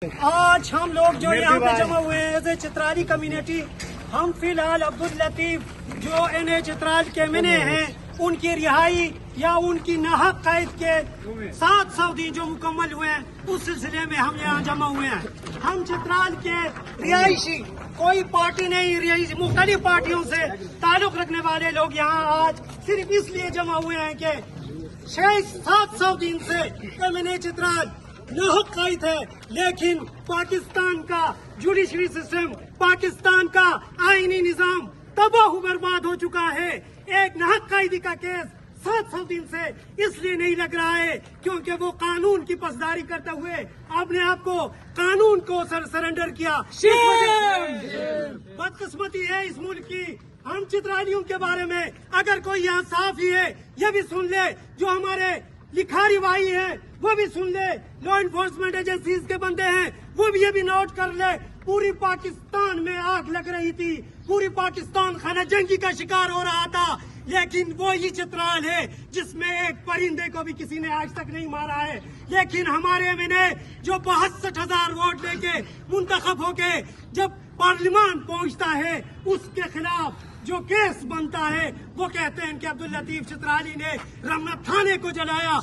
آج ہم لوگ جو یہاں پہ جمع ہوئے ہیں ایز اے چترالی کمیونٹی، ہم فی الحال عبداللطیف جو انہیں چترال کے منے ہیں ان کی رہائی یا ان کی ناحق قید کے 700 دن جو مکمل ہوئے ہیں اس سلسلے میں ہم یہاں جمع ہوئے ہیں۔ ہم چترال کے رہائشی، کوئی پارٹی نہیں، رہائشی مختلف پارٹیوں سے تعلق رکھنے والے لوگ یہاں آج صرف اس لیے جمع ہوئے ہیں کہ 700 دن سے MNA چترال ناحق قید ہے، لیکن پاکستان کا جوڈیشری سسٹم، پاکستان کا آئینی نظام تباہ و برباد ہو چکا ہے۔ ایک ناحق قیدی کا کیس 700 دن سے اس لیے نہیں لگ رہا ہے کیونکہ وہ قانون کی پاسداری کرتے ہوئے اپنے آپ کو قانون کو سرنڈر کیا۔ بدقسمتی ہے اس ملک کی۔ ہم چترالیوں کے بارے میں اگر کوئی یہاں صحافی ہے یہ بھی سن لے، جو ہمارے لکھاری بھائی ہیں وہ بھی سن لے، لا انفورسمنٹ ایجنسیز کے بندے ہیں وہ بھی یہ بھی نوٹ کر لے، پوری پاکستان میں آگ لگ رہی تھی، پوری پاکستان خانہ جنگی کا شکار ہو رہا تھا، لیکن وہی چترال ہے جس میں ایک پرندے کو بھی کسی نے آج تک نہیں مارا ہے۔ لیکن ہمارے MNA جو 62,000 ووٹ لے کے منتخب ہو کے جب پارلیمان پہنچتا ہے اس کے خلاف جو کیس بنتا ہے وہ کہتے ہیں کہ عبداللطیف چترالی نے رمنت تھانے کو جلایا۔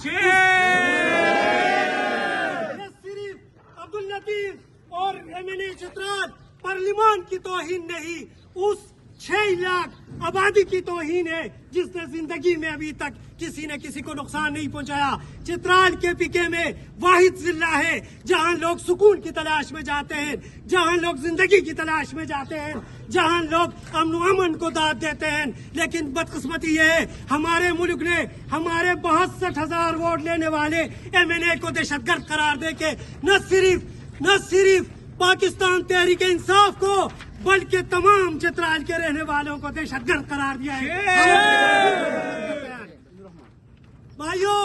صرف عبداللطیف اور MNA چترال پارلیمان کی توہین نہیں، اس 6 لاکھ آبادی کی توہین ہے جس نے زندگی میں ابھی تک کسی نے کسی کو نقصان نہیں پہنچایا۔ چترال کے PK میں واحد ضلع ہے جہاں لوگ سکون کی تلاش میں جاتے ہیں، جہاں لوگ زندگی کی تلاش میں جاتے ہیں، جہاں لوگ امن و امن کو داد دیتے ہیں۔ لیکن بدقسمتی یہ ہے ہمارے ملک نے ہمارے 62,000 ووٹ لینے والے MNA کو دہشت گرد قرار دے کے نہ صرف پاکستان تحریک انصاف کو بلکہ تمام چترال کے رہنے والوں کو دہشت گرد قرار دیا ہے۔ بھائیو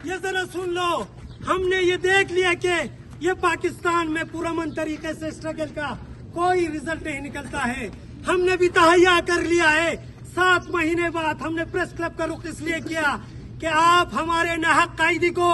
یہ ذرا سن لو، ہم نے یہ دیکھ لیا کہ یہ پاکستان میں پرامن طریقے سے اسٹرگل کا کوئی رزلٹ نہیں نکلتا ہے۔ ہم نے بھی تہیا کر لیا ہے، 7 مہینے بعد ہم نے پریس کلب کا رخ اس لیے کیا کہ آپ ہمارے ناحق قیدی کو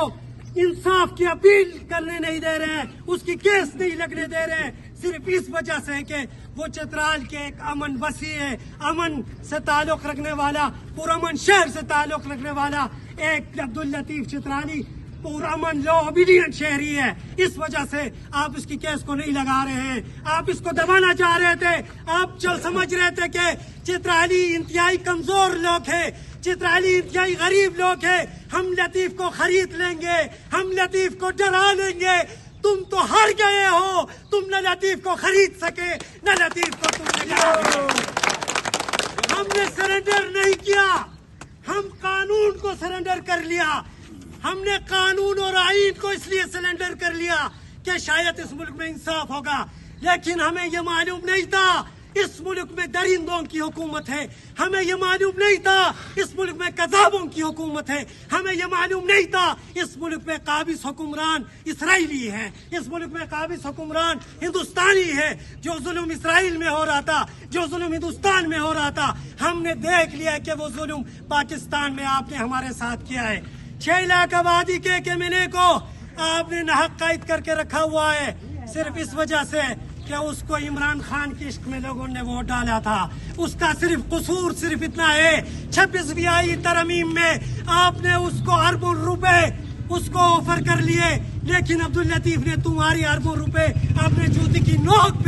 انصاف کی اپیل کرنے نہیں دے رہے ہیں، اس کی کیس نہیں لگنے دے رہے ہیں، صرف اس وجہ سے کہ وہ چترال کے ایک امن بسی ہے، امن سے تعلق رکھنے والا، پرامن شہر سے تعلق رکھنے والا ایک عبداللطیف چترالی پرامن لا اوبیڈینٹ شہری ہے۔ اس وجہ سے آپ اس کی کیس کو نہیں لگا رہے ہیں، آپ اس کو دبانا چاہ رہے تھے، آپ سمجھ رہے تھے کہ چترالی انتہائی کمزور لوگ ہیں، چترالی انتہائی غریب لوگ ہیں، ہم لطیف کو خرید لیں گے، ہم لطیف کو ڈرا لیں گے۔ تم تو ہار گئے ہو، تم نہ لطیف کو خرید سکے نہ لطیف کو تم نے ہم نے سرنڈر نہیں کیا، ہم قانون کو سرنڈر کر لیا۔ ہم نے قانون اور آئین کو اس لیے سرنڈر کر لیا کہ شاید اس ملک میں انصاف ہوگا، لیکن ہمیں یہ معلوم نہیں تھا اس ملک میں درندوں کی حکومت ہے، ہمیں یہ معلوم نہیں تھا اس ملک میں قذابوں کی حکومت ہے، ہمیں یہ معلوم نہیں تھا اس ملک میں قابض حکمران اسرائیلی ہے، اس ملک میں قابض حکمران ہندوستانی ہے۔ جو ظلم اسرائیل میں ہو رہا تھا، جو ظلم ہندوستان میں ہو رہا تھا، ہم نے دیکھ لیا کہ وہ ظلم پاکستان میں آپ نے ہمارے ساتھ کیا ہے۔ 6 لاکھ آبادی کے MNA کو آپ نے ناحق قید کر کے رکھا ہوا ہے صرف اس وجہ سے کہ اس کو عمران خان کی عشق میں لوگوں نے ووٹ ڈالا تھا۔ اس کا صرف قصور صرف اتنا ہے، 26ویں ترمیم میں آپ نے اس کو اربوں روپے اس کو آفر کر لیے، لیکن عبداللطیف نے تمہاری اربوں روپے اپنے جوتی کی نوک